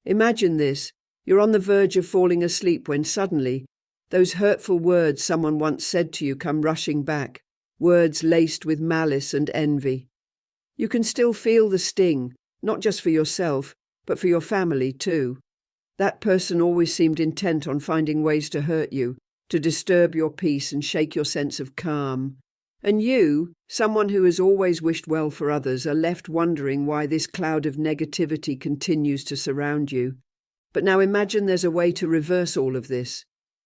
Imagine this. You're on the verge of falling asleep when suddenly those hurtful words someone once said to you come rushing back, words laced with malice and envy. You can still feel the sting, not just for yourself, but for your family too. That person always seemed intent on finding ways to hurt you, to disturb your peace and shake your sense of calm. And you, someone who has always wished well for others, are left wondering why this cloud of negativity continues to surround you. But now imagine there's a way to reverse all of this,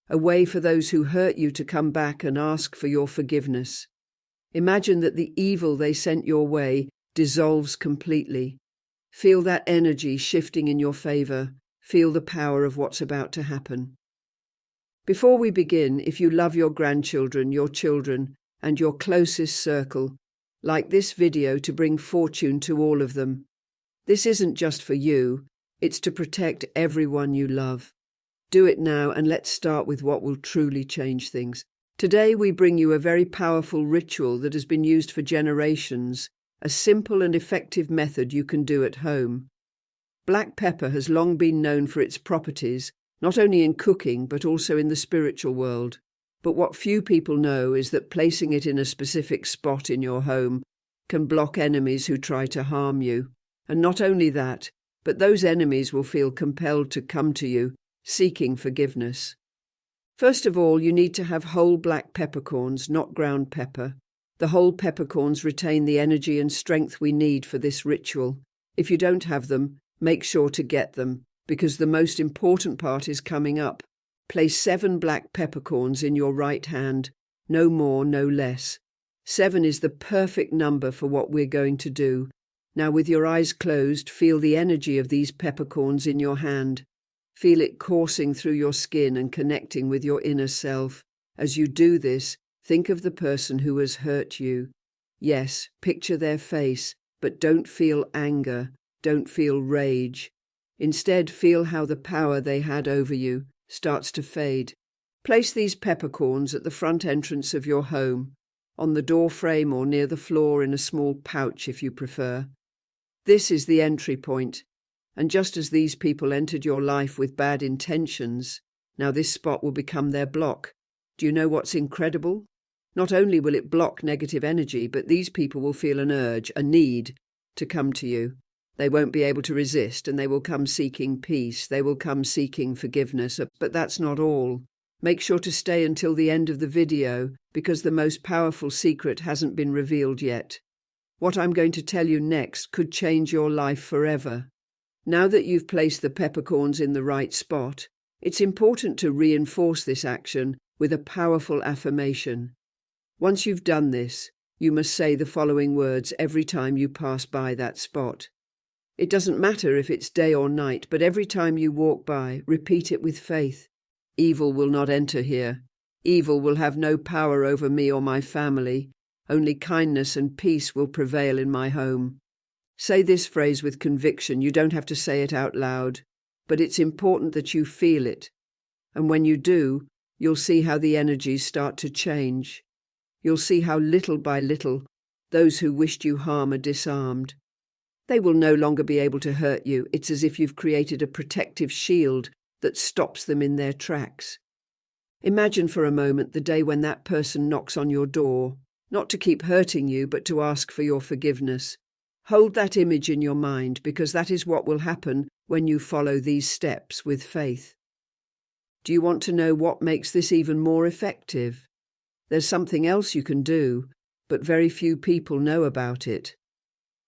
a way for those who hurt you to come back and ask for your forgiveness. Imagine that the evil they sent your way dissolves completely. Feel that energy shifting in your favor. Feel the power of what's about to happen. Before we begin, if you love your grandchildren, your children, and your closest circle, like this video to bring fortune to all of them. This isn't just for you, it's to protect everyone you love. Do it now, and let's start with what will truly change things. Today we bring you a very powerful ritual that has been used for generations, a simple and effective method you can do at home. Black pepper has long been known for its properties, not only in cooking but also in the spiritual world. But what few people know is that placing it in a specific spot in your home can block enemies who try to harm you. And not only that, but those enemies will feel compelled to come to you, seeking forgiveness. First of all, you need to have whole black peppercorns, not ground pepper. The whole peppercorns retain the energy and strength we need for this ritual. If you don't have them, make sure to get them, because the most important part is coming up. Place 7 black peppercorns in your right hand, no more, no less. 7 is the perfect number for what we're going to do. Now, with your eyes closed, feel the energy of these peppercorns in your hand. Feel it coursing through your skin and connecting with your inner self. As you do this, think of the person who has hurt you. Yes, picture their face, but don't feel anger, don't feel rage. Instead, feel how the power they had over you starts to fade. Place these peppercorns at the front entrance of your home, on the door frame or near the floor in a small pouch if you prefer. This is the entry point, and just as these people entered your life with bad intentions, now this spot will become their block. Do you know what's incredible? Not only will it block negative energy, but these people will feel an urge, a need, to come to you. They won't be able to resist, and they will come seeking peace. They will come seeking forgiveness. But that's not all. Make sure to stay until the end of the video, because the most powerful secret hasn't been revealed yet. What I'm going to tell you next could change your life forever. Now that you've placed the peppercorns in the right spot, it's important to reinforce this action with a powerful affirmation. Once you've done this, you must say the following words every time you pass by that spot. It doesn't matter if it's day or night, but every time you walk by, repeat it with faith. Evil will not enter here. Evil will have no power over me or my family. Only kindness and peace will prevail in my home. Say this phrase with conviction. You don't have to say it out loud, but it's important that you feel it. And when you do, you'll see how the energies start to change. You'll see how little by little those who wished you harm are disarmed. They will no longer be able to hurt you. It's as if you've created a protective shield that stops them in their tracks. Imagine for a moment the day when that person knocks on your door, not to keep hurting you, but to ask for your forgiveness. Hold that image in your mind, because that is what will happen when you follow these steps with faith. Do you want to know what makes this even more effective? There's something else you can do, but very few people know about it.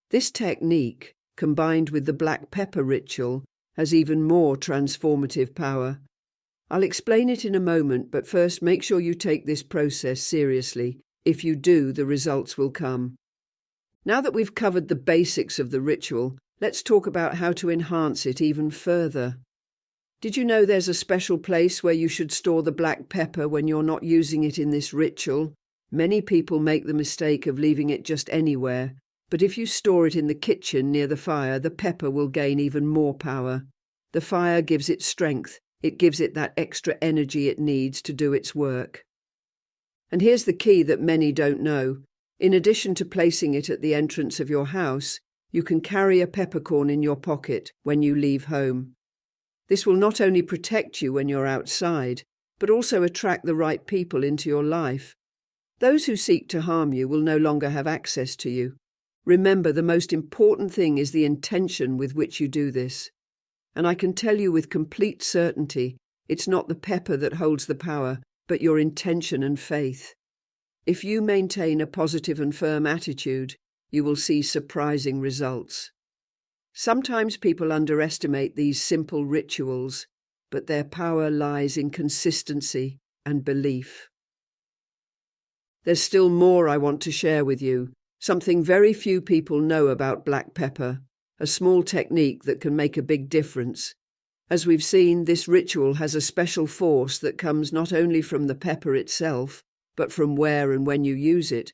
This technique, combined with the black pepper ritual, has even more transformative power. I'll explain it in a moment, but first make sure you take this process seriously. If you do, the results will come. Now that we've covered the basics of the ritual, let's talk about how to enhance it even further. Did you know there's a special place where you should store the black pepper when you're not using it in this ritual? Many people make the mistake of leaving it just anywhere. But if you store it in the kitchen near the fire, the pepper will gain even more power. The fire gives it strength. It gives it that extra energy it needs to do its work. And here's the key that many don't know. In addition to placing it at the entrance of your house, you can carry a peppercorn in your pocket when you leave home. This will not only protect you when you're outside, but also attract the right people into your life. Those who seek to harm you will no longer have access to you. Remember, the most important thing is the intention with which you do this. And I can tell you with complete certainty, it's not the pepper that holds the power, but your intention and faith. If you maintain a positive and firm attitude, you will see surprising results. Sometimes people underestimate these simple rituals, but their power lies in consistency and belief. There's still more I want to share with you, something very few people know about black pepper, a small technique that can make a big difference. As we've seen, this ritual has a special force that comes not only from the pepper itself, but from where and when you use it.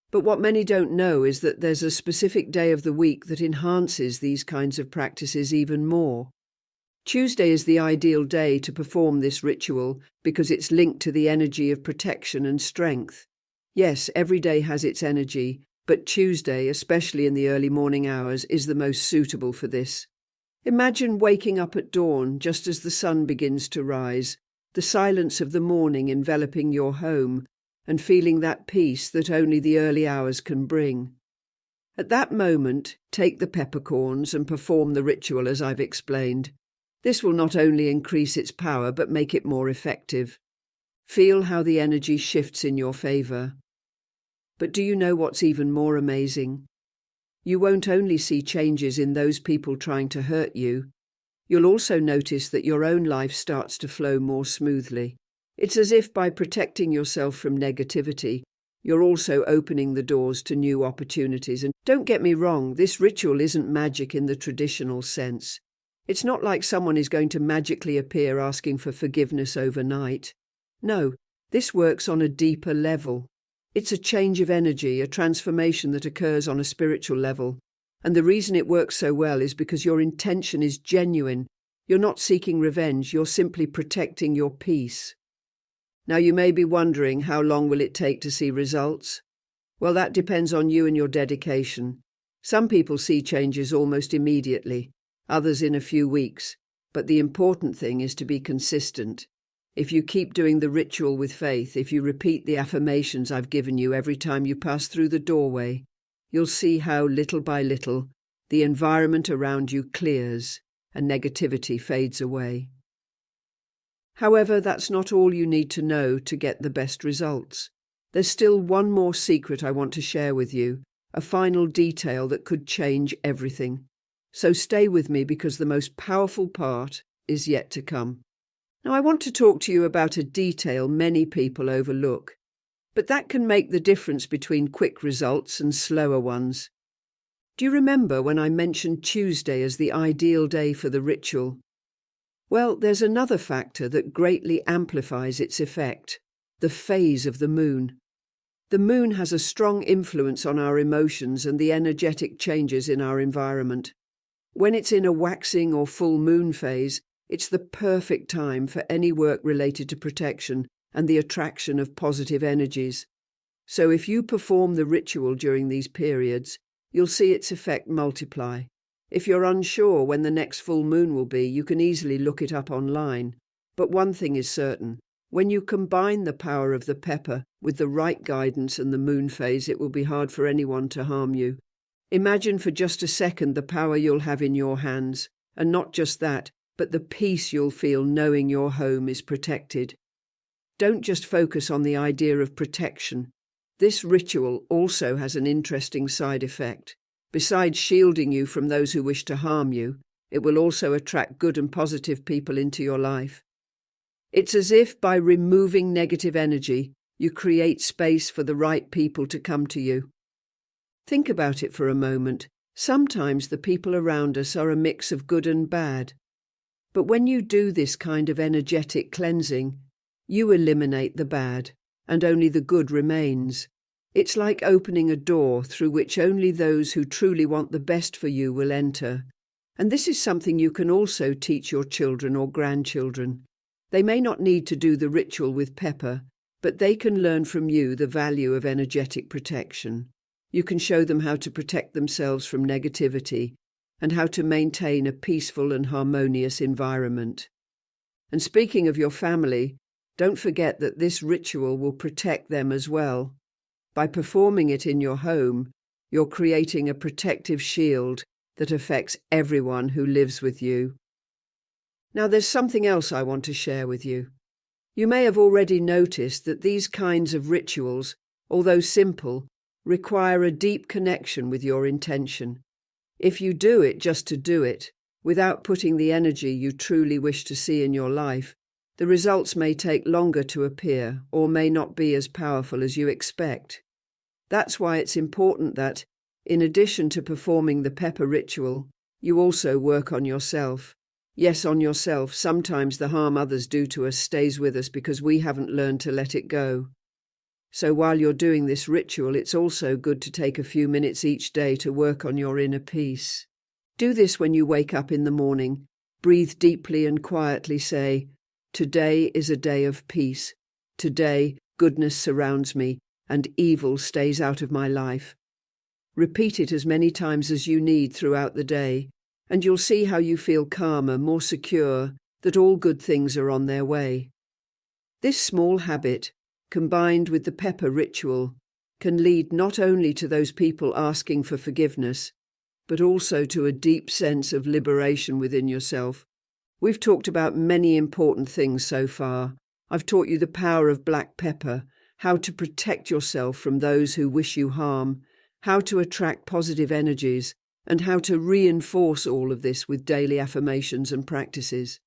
But what many don't know is that there's a specific day of the week that enhances these kinds of practices even more. Tuesday is the ideal day to perform this ritual because it's linked to the energy of protection and strength. Yes, every day has its energy, but Tuesday, especially in the early morning hours, is the most suitable for this. Imagine waking up at dawn just as the sun begins to rise, the silence of the morning enveloping your home, and feeling that peace that only the early hours can bring. At that moment, take the peppercorns and perform the ritual as I've explained. This will not only increase its power but make it more effective. Feel how the energy shifts in your favor. But do you know what's even more amazing? You won't only see changes in those people trying to hurt you, you'll also notice that your own life starts to flow more smoothly. It's as if by protecting yourself from negativity, you're also opening the doors to new opportunities. And don't get me wrong, this ritual isn't magic in the traditional sense. It's not like someone is going to magically appear asking for forgiveness overnight. No, this works on a deeper level. It's a change of energy, a transformation that occurs on a spiritual level. And the reason it works so well is because your intention is genuine. You're not seeking revenge, you're simply protecting your peace. Now you may be wondering, how long will it take to see results? Well, that depends on you and your dedication. Some people see changes almost immediately, others in a few weeks. But the important thing is to be consistent. If you keep doing the ritual with faith, if you repeat the affirmations I've given you every time you pass through the doorway, you'll see how, little by little, the environment around you clears and negativity fades away. However, that's not all you need to know to get the best results. There's still one more secret I want to share with you, a final detail that could change everything. So stay with me because the most powerful part is yet to come. Now, I want to talk to you about a detail many people overlook, but that can make the difference between quick results and slower ones. Do you remember when I mentioned Tuesday as the ideal day for the ritual? Well, there's another factor that greatly amplifies its effect: the phase of the moon. The moon has a strong influence on our emotions and the energetic changes in our environment. When it's in a waxing or full moon phase, it's the perfect time for any work related to protection and the attraction of positive energies. So if you perform the ritual during these periods, you'll see its effect multiply. If you're unsure when the next full moon will be, you can easily look it up online. But one thing is certain: when you combine the power of the pepper with the right guidance and the moon phase, it will be hard for anyone to harm you. Imagine for just a second the power you'll have in your hands, and not just that, but the peace you'll feel knowing your home is protected. Don't just focus on the idea of protection. This ritual also has an interesting side effect. Besides shielding you from those who wish to harm you, it will also attract good and positive people into your life. It's as if by removing negative energy, you create space for the right people to come to you. Think about it for a moment. Sometimes the people around us are a mix of good and bad. But when you do this kind of energetic cleansing, you eliminate the bad, and only the good remains. It's like opening a door through which only those who truly want the best for you will enter. And this is something you can also teach your children or grandchildren. They may not need to do the ritual with pepper, but they can learn from you the value of energetic protection. You can show them how to protect themselves from negativity, and how to maintain a peaceful and harmonious environment. And speaking of your family, don't forget that this ritual will protect them as well. By performing it in your home, you're creating a protective shield that affects everyone who lives with you. Now, there's something else I want to share with you. You may have already noticed that these kinds of rituals, although simple, require a deep connection with your intention. If you do it just to do it, without putting the energy you truly wish to see in your life, the results may take longer to appear or may not be as powerful as you expect. That's why it's important that, in addition to performing the pepper ritual, you also work on yourself. Yes, on yourself. Sometimes the harm others do to us stays with us because we haven't learned to let it go. So while you're doing this ritual, it's also good to take a few minutes each day to work on your inner peace. Do this when you wake up in the morning. Breathe deeply and quietly say, "Today is a day of peace. Today, goodness surrounds me and evil stays out of my life." Repeat it as many times as you need throughout the day, and you'll see how you feel calmer, more secure, that all good things are on their way. This small habit, combined with the pepper ritual, can lead not only to those people asking for forgiveness, but also to a deep sense of liberation within yourself. We've talked about many important things so far. I've taught you the power of black pepper, how to protect yourself from those who wish you harm, how to attract positive energies, and how to reinforce all of this with daily affirmations and practices.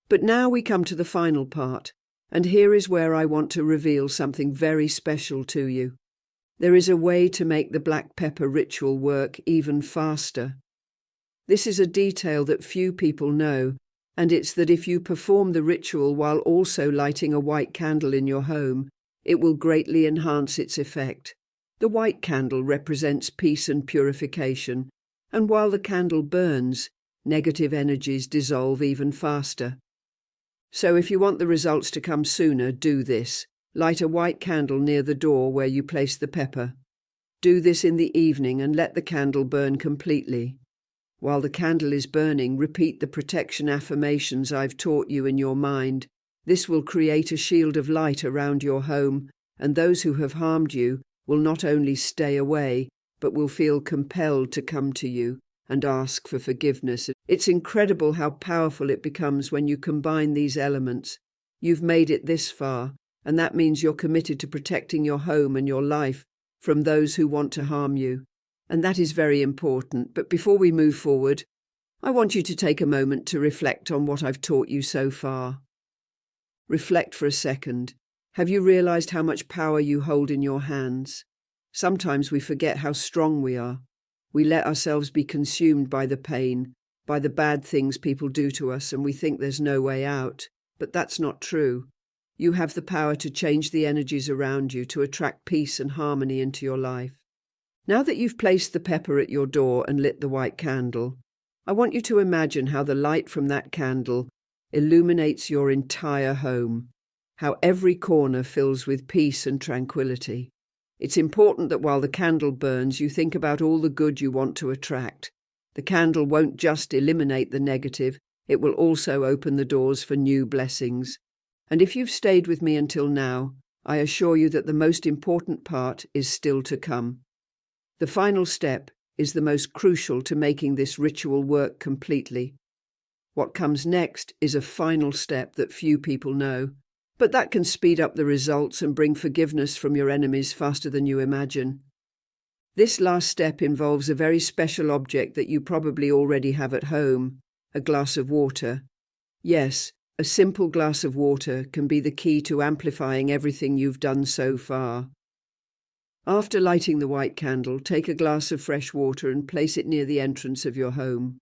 But now we come to the final part, and here is where I want to reveal something very special to you. There is a way to make the black pepper ritual work even faster. This is a detail that few people know, and it's that if you perform the ritual while also lighting a white candle in your home, it will greatly enhance its effect. The white candle represents peace and purification, and while the candle burns, negative energies dissolve even faster. So if you want the results to come sooner, do this. Light a white candle near the door where you place the pepper. Do this in the evening and let the candle burn completely. While the candle is burning, repeat the protection affirmations I've taught you in your mind. This will create a shield of light around your home, and those who have harmed you will not only stay away, but will feel compelled to come to you and ask for forgiveness. It's incredible how powerful it becomes when you combine these elements. You've made it this far, and that means you're committed to protecting your home and your life from those who want to harm you. And that is very important. But before we move forward, I want you to take a moment to reflect on what I've taught you so far. Reflect for a second. Have you realized how much power you hold in your hands? Sometimes we forget how strong we are. We let ourselves be consumed by the pain, by the bad things people do to us, and we think there's no way out. But that's not true. You have the power to change the energies around you, to attract peace and harmony into your life. Now that you've placed the pepper at your door and lit the white candle, I want you to imagine how the light from that candle illuminates your entire home, how every corner fills with peace and tranquility. It's important that while the candle burns, you think about all the good you want to attract. The candle won't just eliminate the negative, it will also open the doors for new blessings. And if you've stayed with me until now, I assure you that the most important part is still to come. The final step is the most crucial to making this ritual work completely. What comes next is a final step that few people know, but that can speed up the results and bring forgiveness from your enemies faster than you imagine. This last step involves a very special object that you probably already have at home, a glass of water. Yes, a simple glass of water can be the key to amplifying everything you've done so far. After lighting the white candle, take a glass of fresh water and place it near the entrance of your home.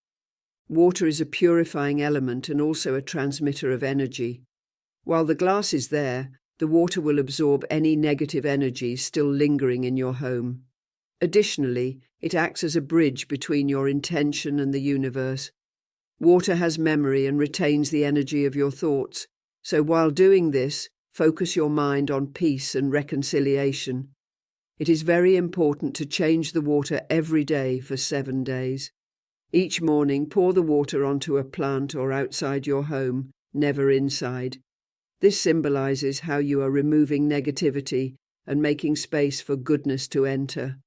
Water is a purifying element and also a transmitter of energy. While the glass is there, the water will absorb any negative energy still lingering in your home. Additionally, it acts as a bridge between your intention and the universe. Water has memory and retains the energy of your thoughts, so while doing this, focus your mind on peace and reconciliation. It is very important to change the water every day for 7 days. Each morning, pour the water onto a plant or outside your home, never inside. This symbolizes how you are removing negativity and making space for goodness to enter.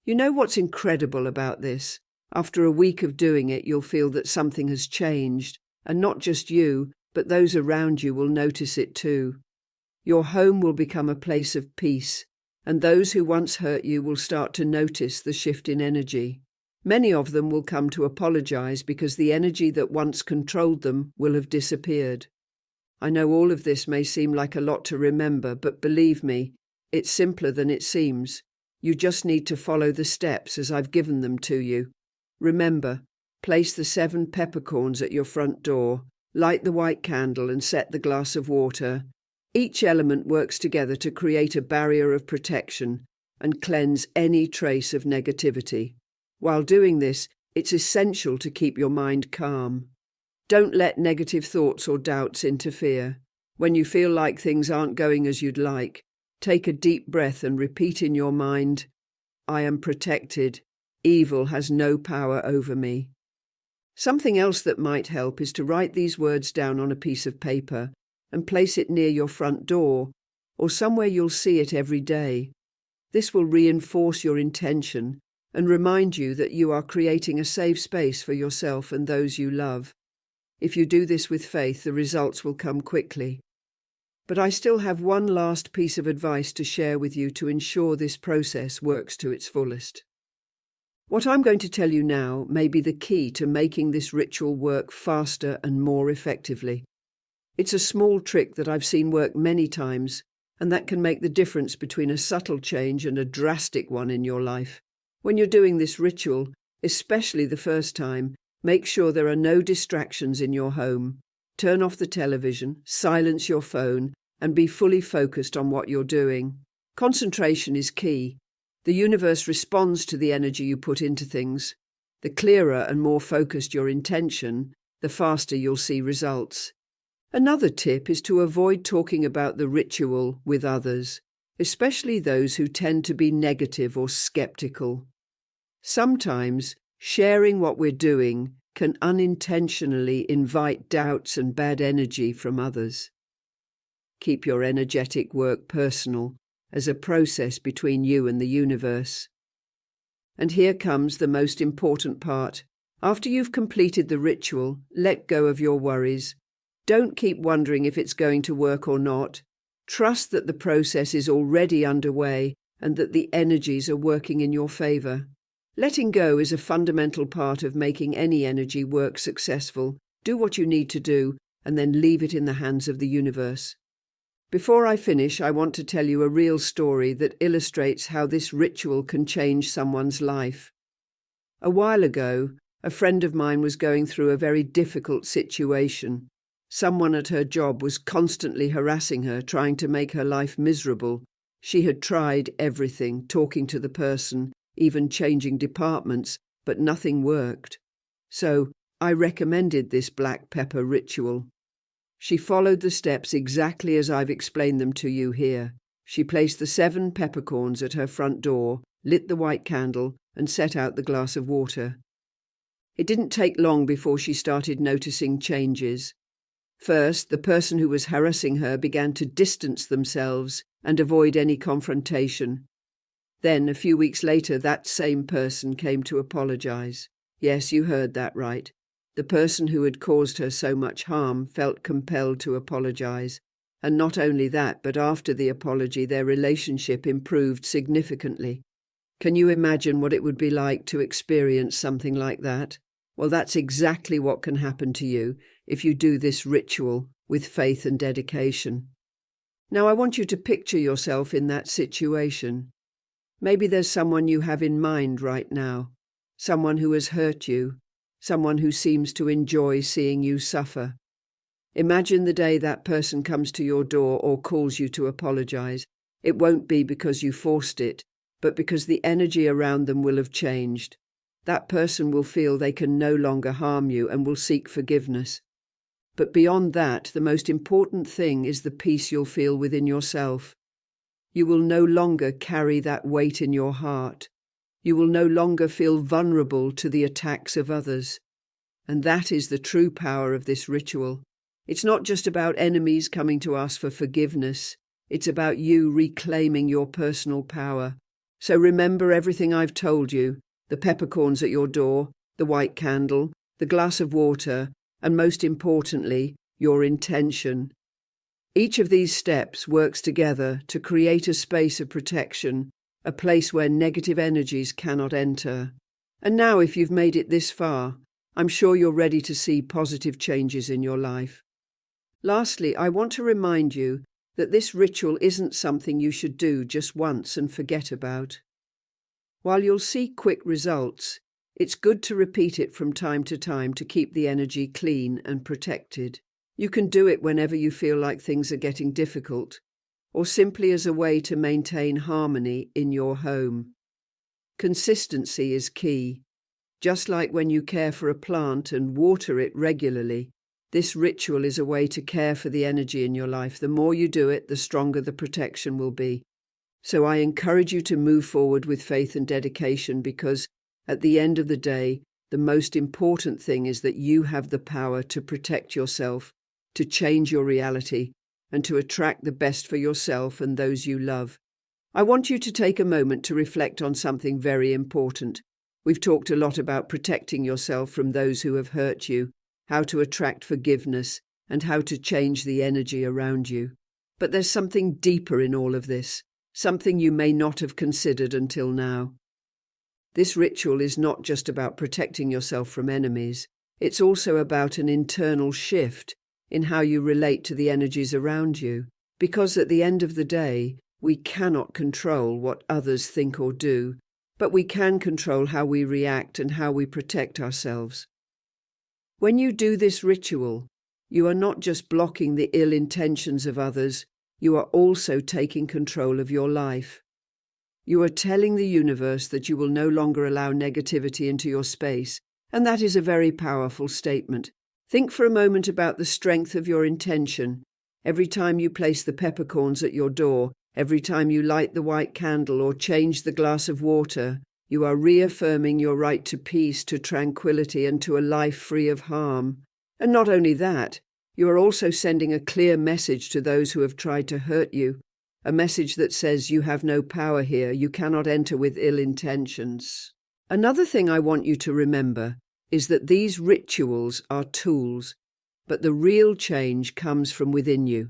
You know what's incredible about this? After a week of doing it, you'll feel that something has changed, and not just you, but those around you will notice it too. Your home will become a place of peace, and those who once hurt you will start to notice the shift in energy. Many of them will come to apologize because the energy that once controlled them will have disappeared. I know all of this may seem like a lot to remember, but believe me, it's simpler than it seems. You just need to follow the steps as I've given them to you. Remember, place the 7 peppercorns at your front door, light the white candle and set the glass of water. Each element works together to create a barrier of protection and cleanse any trace of negativity. While doing this, it's essential to keep your mind calm. Don't let negative thoughts or doubts interfere. When you feel like things aren't going as you'd like, take a deep breath and repeat in your mind, "I am protected. Evil has no power over me." Something else that might help is to write these words down on a piece of paper and place it near your front door or somewhere you'll see it every day. This will reinforce your intention and remind you that you are creating a safe space for yourself and those you love. If you do this with faith, the results will come quickly. But I still have one last piece of advice to share with you to ensure this process works to its fullest. What I'm going to tell you now may be the key to making this ritual work faster and more effectively. It's a small trick that I've seen work many times, and that can make the difference between a subtle change and a drastic one in your life. When you're doing this ritual, especially the first time, make sure there are no distractions in your home. Turn off the television, silence your phone, and be fully focused on what you're doing. Concentration is key. The universe responds to the energy you put into things. The clearer and more focused your intention, the faster you'll see results. Another tip is to avoid talking about the ritual with others, especially those who tend to be negative or skeptical. Sometimes, sharing what we're doing can unintentionally invite doubts and bad energy from others. Keep your energetic work personal, as a process between you and the universe. And here comes the most important part. After you've completed the ritual, let go of your worries. Don't keep wondering if it's going to work or not. Trust that the process is already underway and that the energies are working in your favor. Letting go is a fundamental part of making any energy work successful. Do what you need to do and then leave it in the hands of the universe. Before I finish, I want to tell you a real story that illustrates how this ritual can change someone's life. A while ago, a friend of mine was going through a very difficult situation. Someone at her job was constantly harassing her, trying to make her life miserable. She had tried everything, talking to the person, even changing departments, but nothing worked. So I recommended this black pepper ritual. She followed the steps exactly as I've explained them to you here. She placed the 7 peppercorns at her front door, lit the white candle, and set out the glass of water. It didn't take long before she started noticing changes. First, the person who was harassing her began to distance themselves and avoid any confrontation. Then, a few weeks later, that same person came to apologize. Yes, you heard that right. The person who had caused her so much harm felt compelled to apologize. And not only that, but after the apology, their relationship improved significantly. Can you imagine what it would be like to experience something like that? Well, that's exactly what can happen to you if you do this ritual with faith and dedication. Now, I want you to picture yourself in that situation. Maybe there's someone you have in mind right now, someone who has hurt you, someone who seems to enjoy seeing you suffer. Imagine the day that person comes to your door or calls you to apologize. It won't be because you forced it, but because the energy around them will have changed. That person will feel they can no longer harm you and will seek forgiveness. But beyond that, the most important thing is the peace you'll feel within yourself. You will no longer carry that weight in your heart. You will no longer feel vulnerable to the attacks of others. And that is the true power of this ritual. It's not just about enemies coming to ask for forgiveness. It's about you reclaiming your personal power. So remember everything I've told you, the peppercorns at your door, the white candle, the glass of water, and most importantly, your intention. Each of these steps works together to create a space of protection, a place where negative energies cannot enter. And now, if you've made it this far, I'm sure you're ready to see positive changes in your life. Lastly, I want to remind you that this ritual isn't something you should do just once and forget about. While you'll see quick results, it's good to repeat it from time to time to keep the energy clean and protected. You can do it whenever you feel like things are getting difficult, or simply as a way to maintain harmony in your home. Consistency is key. Just like when you care for a plant and water it regularly, this ritual is a way to care for the energy in your life. The more you do it, the stronger the protection will be. So I encourage you to move forward with faith and dedication, because at the end of the day, the most important thing is that you have the power to protect yourself, to change your reality, and to attract the best for yourself and those you love. I want you to take a moment to reflect on something very important. We've talked a lot about protecting yourself from those who have hurt you, how to attract forgiveness, and how to change the energy around you. But there's something deeper in all of this, something you may not have considered until now. This ritual is not just about protecting yourself from enemies. It's also about an internal shift in how you relate to the energies around you. Because at the end of the day, we cannot control what others think or do, but we can control how we react and how we protect ourselves. When you do this ritual, you are not just blocking the ill intentions of others, you are also taking control of your life. You are telling the universe that you will no longer allow negativity into your space, and that is a very powerful statement. Think for a moment about the strength of your intention. Every time you place the peppercorns at your door, every time you light the white candle or change the glass of water, you are reaffirming your right to peace, to tranquility, and to a life free of harm. And not only that, you are also sending a clear message to those who have tried to hurt you, a message that says you have no power here, you cannot enter with ill intentions. Another thing I want you to remember is that these rituals are tools, but the real change comes from within you.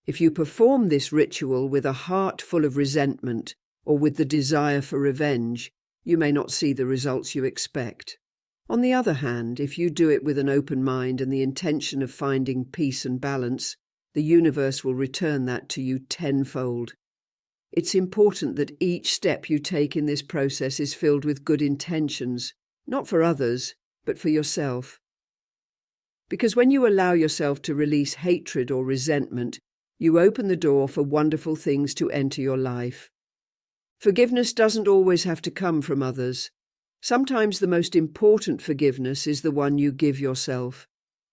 If you perform this ritual with a heart full of resentment or with the desire for revenge, you may not see the results you expect. On the other hand, if you do it with an open mind and the intention of finding peace and balance, the universe will return that to you tenfold. It's important that each step you take in this process is filled with good intentions, not for others, but for yourself. Because when you allow yourself to release hatred or resentment, you open the door for wonderful things to enter your life. Forgiveness doesn't always have to come from others. Sometimes the most important forgiveness is the one you give yourself.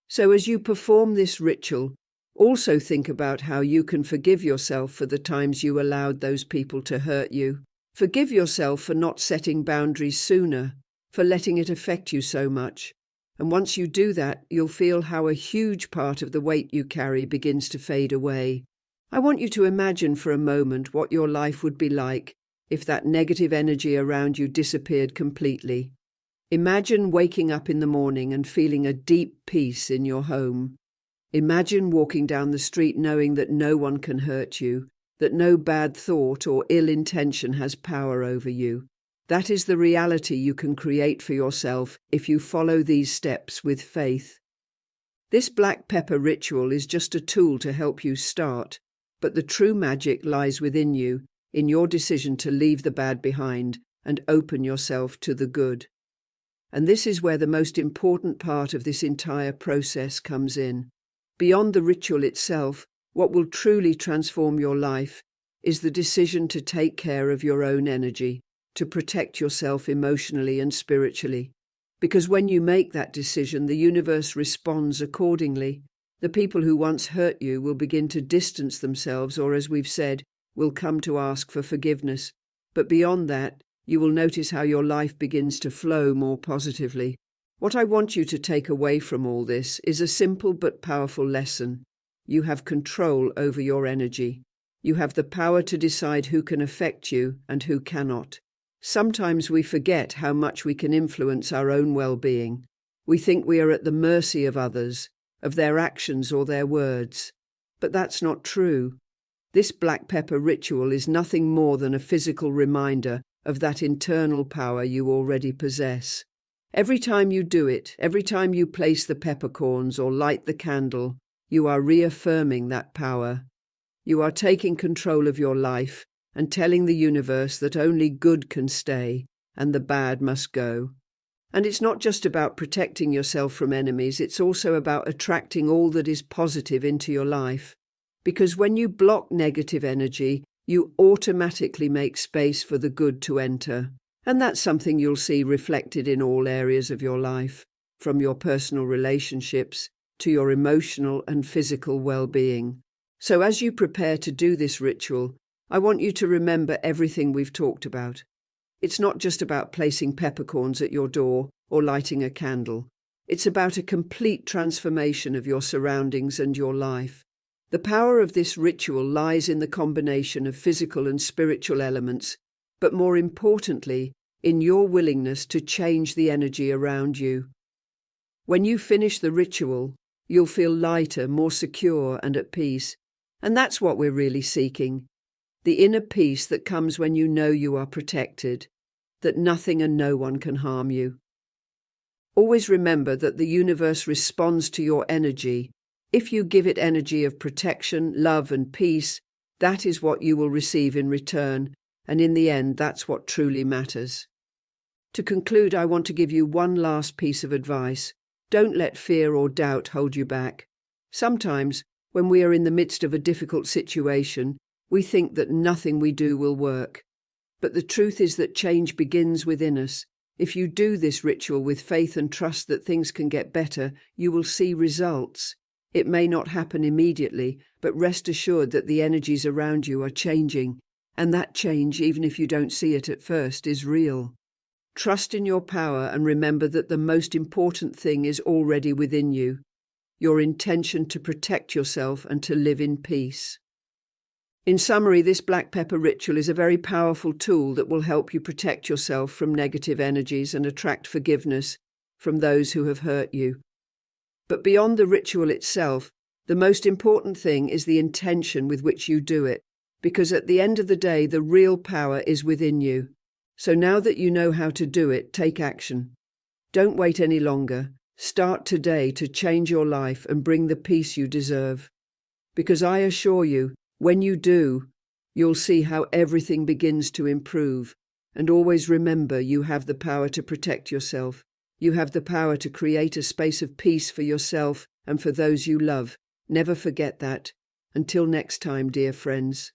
So as you perform this ritual, also think about how you can forgive yourself for the times you allowed those people to hurt you. Forgive yourself for not setting boundaries sooner, for letting it affect you so much. And once you do that, you'll feel how a huge part of the weight you carry begins to fade away. I want you to imagine for a moment what your life would be like if that negative energy around you disappeared completely. Imagine waking up in the morning and feeling a deep peace in your home. Imagine walking down the street knowing that no one can hurt you, that no bad thought or ill intention has power over you. That is the reality you can create for yourself if you follow these steps with faith. This black pepper ritual is just a tool to help you start, but the true magic lies within you, in your decision to leave the bad behind and open yourself to the good. And this is where the most important part of this entire process comes in. Beyond the ritual itself, what will truly transform your life is the decision to take care of your own energy, to protect yourself emotionally and spiritually. Because when you make that decision, the universe responds accordingly. The people who once hurt you will begin to distance themselves, or as we've said, will come to ask for forgiveness. But beyond that, you will notice how your life begins to flow more positively. What I want you to take away from all this is a simple but powerful lesson. You have control over your energy. You have the power to decide who can affect you and who cannot. Sometimes we forget how much we can influence our own well-being. We think we are at the mercy of others, of their actions or their words. But that's not true. This black pepper ritual is nothing more than a physical reminder of that internal power you already possess. Every time you do it, every time you place the peppercorns or light the candle, you are reaffirming that power. You are taking control of your life and telling the universe that only good can stay and the bad must go. And it's not just about protecting yourself from enemies, it's also about attracting all that is positive into your life. Because when you block negative energy, you automatically make space for the good to enter. And that's something you'll see reflected in all areas of your life, from your personal relationships to your emotional and physical well-being. So as you prepare to do this ritual, I want you to remember everything we've talked about. It's not just about placing peppercorns at your door or lighting a candle. It's about a complete transformation of your surroundings and your life. The power of this ritual lies in the combination of physical and spiritual elements, but more importantly, in your willingness to change the energy around you. When you finish the ritual, you'll feel lighter, more secure and at peace. And that's what we're really seeking. The inner peace that comes when you know you are protected, that nothing and no one can harm you. Always remember that the universe responds to your energy. If you give it energy of protection, love and peace, that is what you will receive in return, and in the end, that's what truly matters. To conclude, I want to give you one last piece of advice. Don't let fear or doubt hold you back. Sometimes, when we are in the midst of a difficult situation, we think that nothing we do will work. But the truth is that change begins within us. If you do this ritual with faith and trust that things can get better, you will see results. It may not happen immediately, but rest assured that the energies around you are changing, and that change, even if you don't see it at first, is real. Trust in your power and remember that the most important thing is already within you, your intention to protect yourself and to live in peace. In summary, this black pepper ritual is a very powerful tool that will help you protect yourself from negative energies and attract forgiveness from those who have hurt you. But beyond the ritual itself, the most important thing is the intention with which you do it, because at the end of the day, the real power is within you. So now that you know how to do it, take action. Don't wait any longer. Start today to change your life and bring the peace you deserve. Because I assure you, when you do, you'll see how everything begins to improve. And always remember, you have the power to protect yourself. You have the power to create a space of peace for yourself and for those you love. Never forget that. Until next time, dear friends.